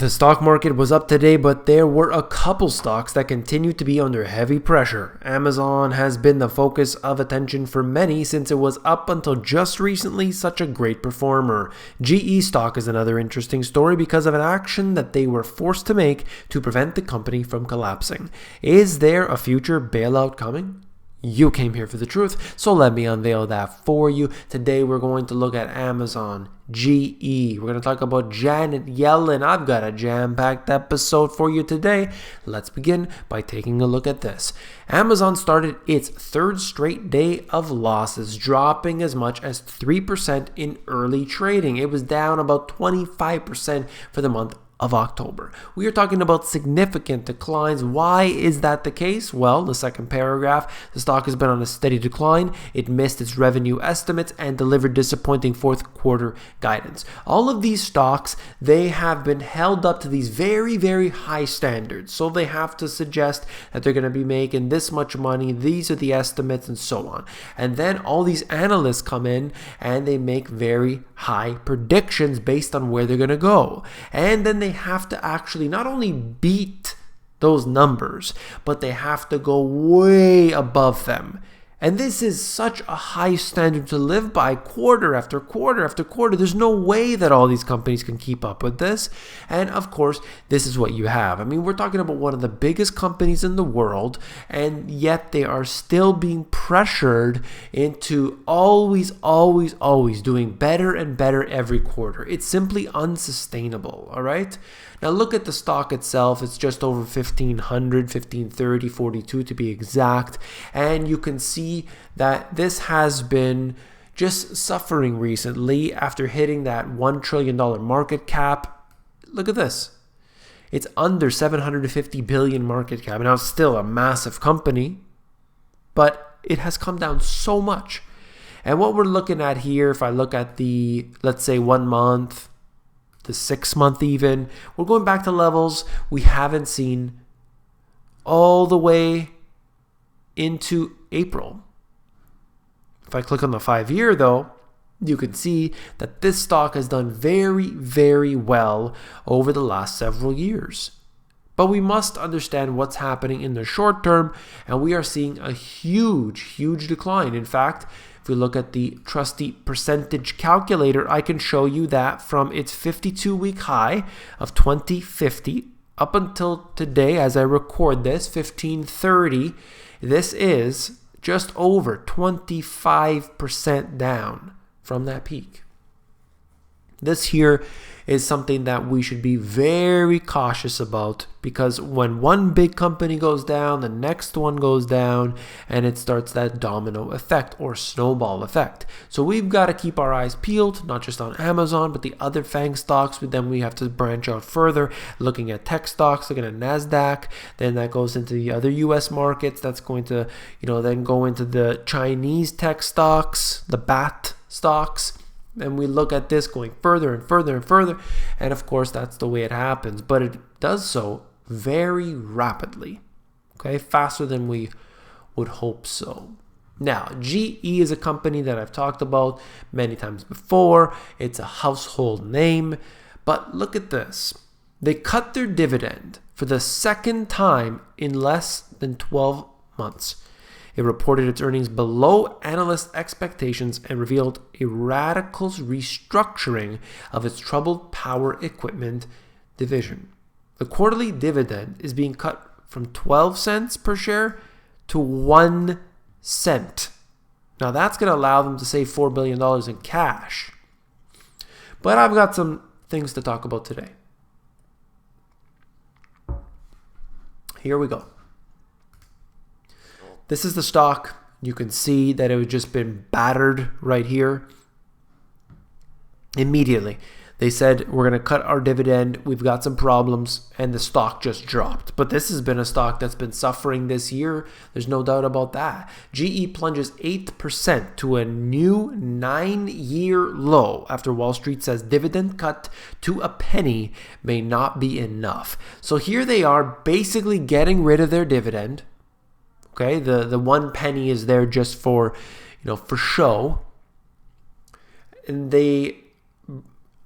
The stock market was up today, but there were a couple stocks that continued to be under heavy pressure. Amazon has been the focus of attention for many since it was up until just recently such a great performer. GE stock is another interesting story because of an action that they were forced to make to prevent the company from collapsing. Is there a future bailout coming? You came here for the truth, so let me unveil that for you. Today we're going to look at Amazon, GE. We're going to talk about Janet Yellen. I've got a jam-packed episode for you today. Let's begin by taking a look at this. Amazon started its third straight day of losses, dropping as much as 3% in early trading. It was down about 25% for the month of October. We are talking about significant declines. Why is that the case? Well, the second paragraph, the stock has been on a steady decline. It missed its revenue estimates and delivered disappointing fourth quarter guidance. All of these stocks, they have been held up to these very, very high standards. So they have to suggest that they're going to be making this much money. These are the estimates and so on. And then all these analysts come in and they make very high predictions based on where they're going to go. And then they have to actually not only beat those numbers, but they have to go way above them. And this is such a high standard to live by quarter after quarter after quarter. There's no way that all these companies can keep up with this. And of course, this is what you have. I mean, we're talking about one of the biggest companies in the world, and yet they are still being pressured into always doing better and better every quarter. It's simply unsustainable, all right? Now look at the stock itself. It's just over 1500, 1530, 42 to be exact. And you can see that this has been just suffering recently after hitting that $1 trillion market cap. Look at this. It's under 750 billion market cap. Now it's still a massive company, but it has come down so much. And what we're looking at here, if I look at the, let's say 1 month, the 6 month even, we're going back to levels we haven't seen all the way into April. If I click on the 5 year though, you can see that this stock has done very, very well over the last several years. But we must understand what's happening in the short term, and we are seeing a huge decline. In fact, if we look at the trusty percentage calculator, I can show you that from its 52-week high of 2050 up until today, as I record this, 1530, this is just over 25% down from that peak. This here is something that we should be very cautious about, because when one big company goes down, the next one goes down, and it starts that domino effect or snowball effect. So we've got to keep our eyes peeled, not just on Amazon, but the other FANG stocks. But then we have to branch out further, looking at tech stocks, looking at NASDAQ. Then that goes into the other US markets. That's going to, then go into the Chinese tech stocks, the BAT stocks. And we look at this going further and further and further. And of course, that's the way it happens. But it does so very rapidly. Okay, faster than we would hope so. Now, GE is a company that I've talked about many times before. It's a household name. But look at this. They cut their dividend for the second time in less than 12 months. It reported its earnings below analyst expectations and revealed a radical restructuring of its troubled power equipment division. The quarterly dividend is being cut from 12 cents per share to 1 cent. Now that's going to allow them to save $4 billion in cash. But I've got some things to talk about today. Here we go. This is the stock. You can see that it had just been battered right here. Immediately, they said, we're going to cut our dividend. We've got some problems, and the stock just dropped. But this has been a stock that's been suffering this year. There's no doubt about that. GE plunges 8% to a new 9-year low after Wall Street says dividend cut to a penny may not be enough. So here they are basically getting rid of their dividend. Okay, the 1 penny is there just for, for show. And they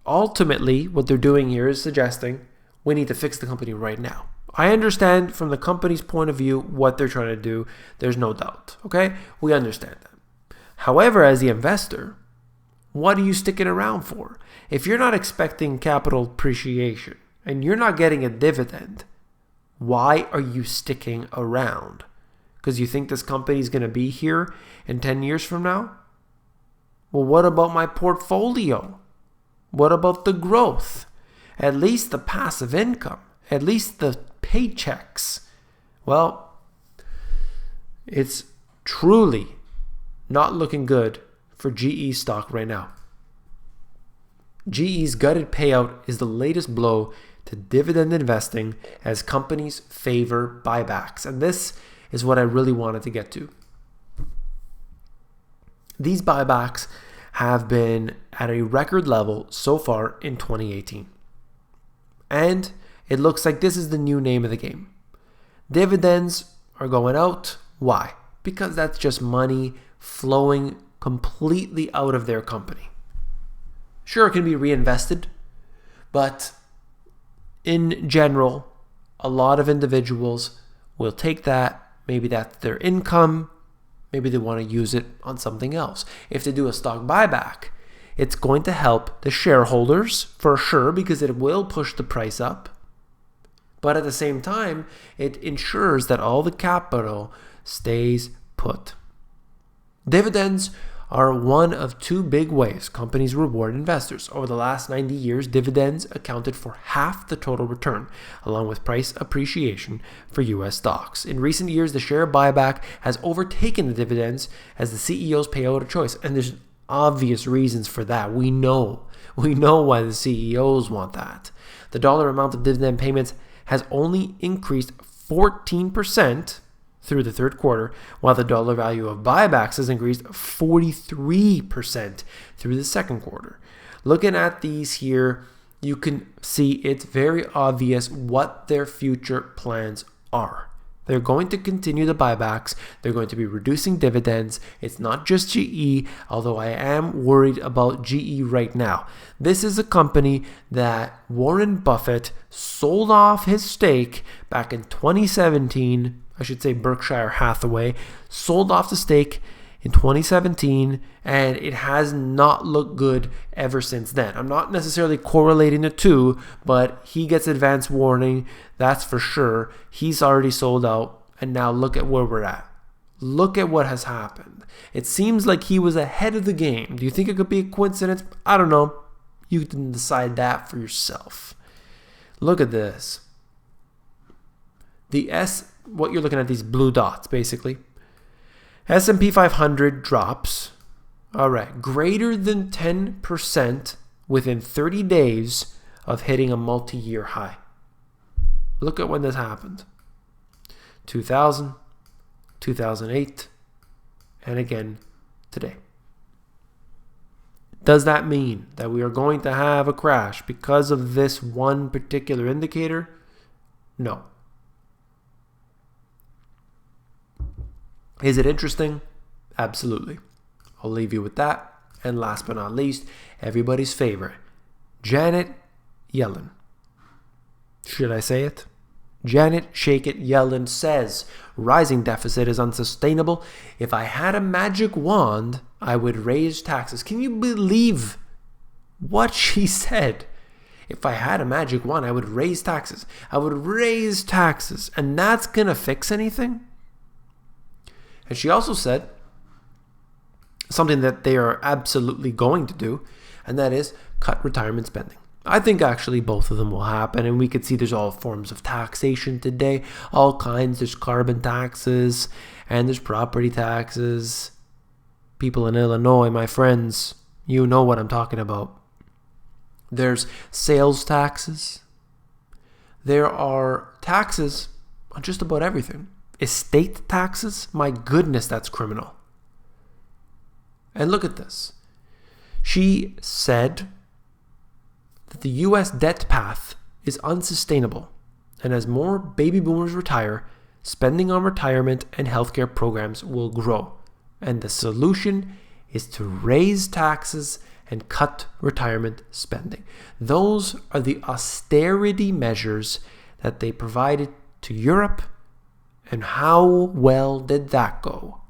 ultimately, what they're doing here is suggesting, we need to fix the company right now. I understand from the company's point of view what they're trying to do. There's no doubt. Okay? We understand that. However, as the investor, what are you sticking around for? If you're not expecting capital appreciation and you're not getting a dividend, why are you sticking around? Because you think this company is going to be here in 10 years from now? Well, what about my portfolio? What about the growth? At least the passive income, at least the paychecks. Well, it's truly not looking good for GE stock right now. GE's gutted payout is the latest blow to dividend investing as companies favor buybacks. And this is what I really wanted to get to. These buybacks have been at a record level so far in 2018. And it looks like this is the new name of the game. Dividends are going out. Why? Because that's just money flowing completely out of their company. Sure, it can be reinvested, but in general, a lot of individuals will take that. Maybe that's their income. Maybe they want to use it on something else. If they do a stock buyback, it's going to help the shareholders for sure because it will push the price up. But at the same time, it ensures that all the capital stays put. Dividends are one of two big ways companies reward investors. Over the last 90 years, dividends accounted for half the total return, along with price appreciation for U.S. stocks. In recent years, the share buyback has overtaken the dividends as the CEO's payout of choice. And there's obvious reasons for that. We know why the CEOs want that. The dollar amount of dividend payments has only increased 14% through the third quarter, while the dollar value of buybacks has increased 43% through the second quarter. Looking at these here, you can see it's very obvious what their future plans are. They're going to continue the buybacks. They're going to be reducing dividends. It's not just GE, although I am worried about GE right now. This is a company that Warren Buffett sold off his stake back in 2017. I should say Berkshire Hathaway sold off the stake in 2017, and it has not looked good ever since then. I'm not necessarily correlating the two, but he gets advance warning, that's for sure. He's already sold out, and now look at where we're at. Look at what has happened. It seems like he was ahead of the game. Do you think it could be a coincidence? I don't know. You can decide that for yourself. Look at this. What you're looking at, these blue dots, basically. S&P 500 drops, all right, greater than 10% within 30 days of hitting a multi-year high. Look at when this happened. 2000, 2008, and again today. Does that mean that we are going to have a crash because of this one particular indicator? No. Is it interesting? Absolutely. I'll leave you with that. And last but not least, everybody's favorite, Janet Yellen. Should I say it? Janet Shake It Yellen says, rising deficit is unsustainable. If I had a magic wand, I would raise taxes. Can you believe what she said? If I had a magic wand, I would raise taxes. I would raise taxes. And that's going to fix anything? And she also said something that they are absolutely going to do, and that is cut retirement spending. I think actually both of them will happen, and we could see there's all forms of taxation today, all kinds. There's carbon taxes, and there's property taxes. People in Illinois, my friends, you know what I'm talking about. There's sales taxes. There are taxes on just about everything. Estate taxes? My goodness, that's criminal. And look at this. She said that the U.S. debt path is unsustainable, and as more baby boomers retire, spending on retirement and healthcare programs will grow. And the solution is to raise taxes and cut retirement spending. Those are the austerity measures that they provided to Europe. And how well did that go?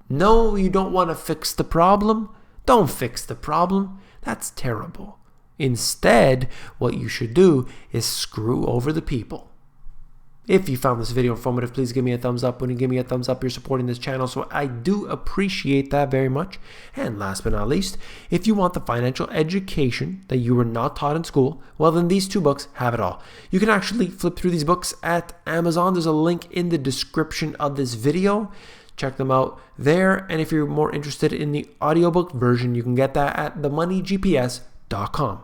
No, you don't want to fix the problem? Don't fix the problem. That's terrible. Instead, what you should do is screw over the people. If you found this video informative, please give me a thumbs up. When you give me a thumbs up, you're supporting this channel, so I do appreciate that very much. And last but not least, if you want the financial education that you were not taught in school, well then these two books have it all. You can actually flip through these books at Amazon. There's a link in the description of this video. Check them out there. And if you're more interested in the audiobook version, you can get that at themoneygps.com.